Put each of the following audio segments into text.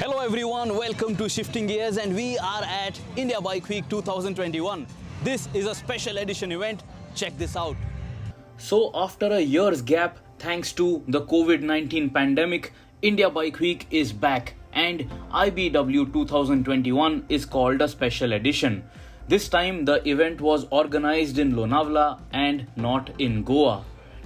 Hello everyone, welcome to Shifting Gears and we are at India Bike Week 2021. This is a special edition event. Check this out. So after a year's gap, thanks to the COVID-19 pandemic, India Bike Week is back and IBW 2021 is called a special edition. This time the event was organized in Lonavala and not in Goa.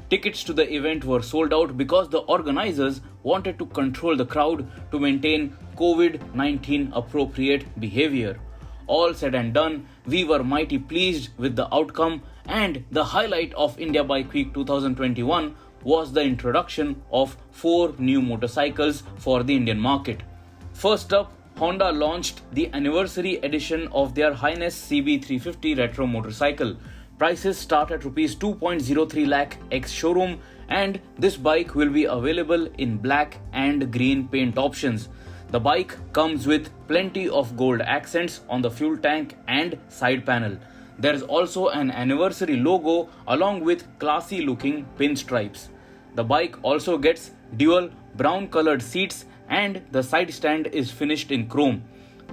Tickets to the event were sold out because the organizers wanted to control the crowd to maintain COVID-19 appropriate behavior. All said and done, we were mighty pleased with the outcome, and the highlight of India Bike Week 2021 was the introduction of 4 new motorcycles for the Indian market. First up, Honda launched the anniversary edition of their Highness CB350 retro motorcycle. Prices start at Rs 2.03 lakh ex-showroom, and this bike will be available in black and green paint options. The bike comes with plenty of gold accents on the fuel tank and side panel. There is also an anniversary logo along with classy looking pinstripes. The bike also gets dual brown colored seats and the side stand is finished in chrome.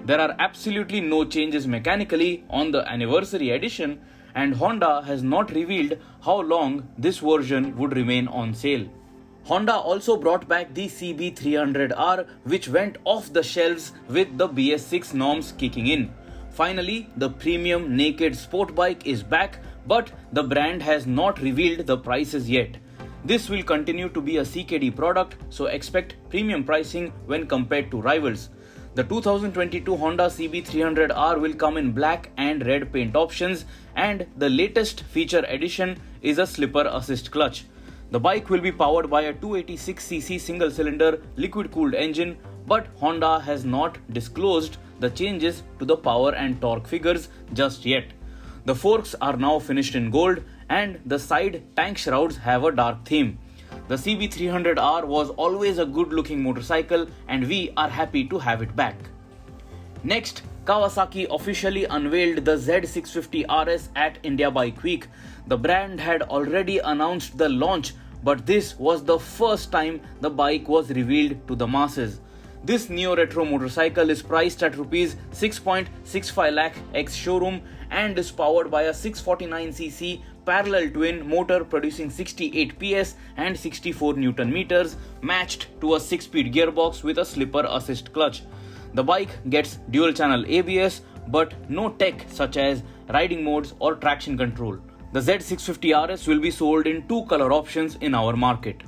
There are absolutely no changes mechanically on the anniversary edition, and Honda has not revealed how long this version would remain on sale. Honda also brought back the CB300R, which went off the shelves with the BS6 norms kicking in. Finally, the premium naked sport bike is back, but the brand has not revealed the prices yet. This will continue to be a CKD product, so expect premium pricing when compared to rivals. The 2022 Honda CB300R will come in black and red paint options, and the latest feature addition is a slipper assist clutch. The bike will be powered by a 286cc single-cylinder liquid-cooled engine, but Honda has not disclosed the changes to the power and torque figures just yet. The forks are now finished in gold, and the side tank shrouds have a dark theme. The CB300R was always a good-looking motorcycle, and we are happy to have it back. Next, Kawasaki officially unveiled the Z650 RS at India Bike Week. The brand had already announced the launch, but this was the first time the bike was revealed to the masses. This neo-retro motorcycle is priced at Rs 6.65 lakh ex-showroom and is powered by a 649cc parallel twin motor producing 68 PS and 64 Newton meters, matched to a 6-speed gearbox with a slipper assist clutch. The bike gets dual channel ABS but no tech such as riding modes or traction control. The Z650 RS will be sold in 2 color options in our market.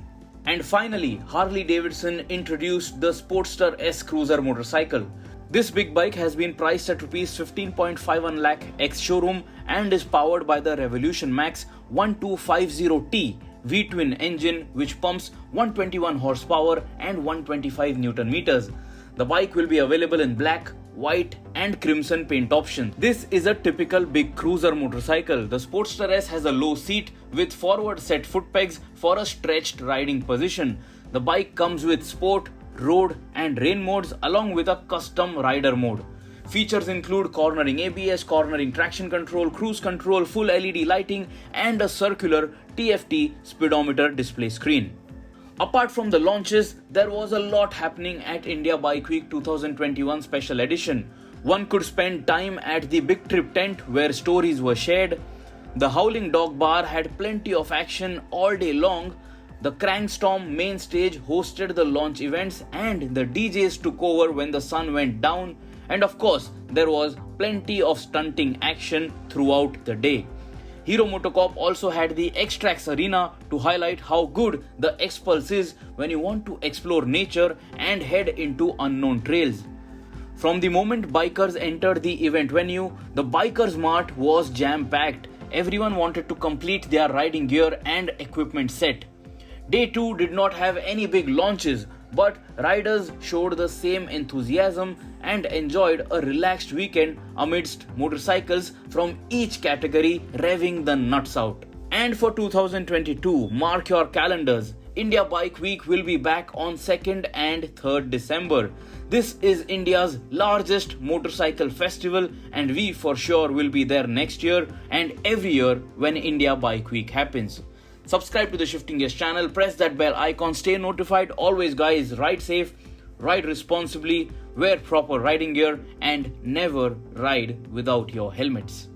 And finally, Harley-Davidson introduced the Sportster S Cruiser motorcycle. This big bike has been priced at Rs 15.51 lakh ex-showroom and is powered by the Revolution Max 1250T V-twin engine, which pumps 121 horsepower and 125 Newton meters. The bike will be available in black, white and crimson paint options. This is a typical big cruiser motorcycle. The Sportster S has a low seat with forward set foot pegs for a stretched riding position. The bike comes with sport, road and rain modes along with a custom rider mode. Features include cornering ABS, cornering traction control, cruise control, full LED lighting and a circular TFT speedometer display screen. Apart from the launches, there was a lot happening at India Bike Week 2021 special edition. One could spend time at the Big Trip tent where stories were shared. The Howling Dog Bar had plenty of action all day long. The Crankstorm main stage hosted the launch events and the DJs took over when the sun went down. And of course, there was plenty of stunting action throughout the day. Hero MotoCorp also had the X-Trax Arena to highlight how good the X-Pulse is when you want to explore nature and head into unknown trails. From the moment bikers entered the event venue, the Bikers Mart was jam-packed. Everyone wanted to complete their riding gear and equipment set. Day 2 did not have any big launches, but riders showed the same enthusiasm and enjoyed a relaxed weekend amidst motorcycles from each category revving the nuts out. And for 2022, mark your calendars. India Bike Week will be back on 2nd and 3rd December. This is India's largest motorcycle festival, and we for sure will be there next year and every year when India Bike Week happens. Subscribe to the Shifting Gears channel, press that bell icon, stay notified. Always guys, ride safe, ride responsibly, wear proper riding gear, and never ride without your helmets.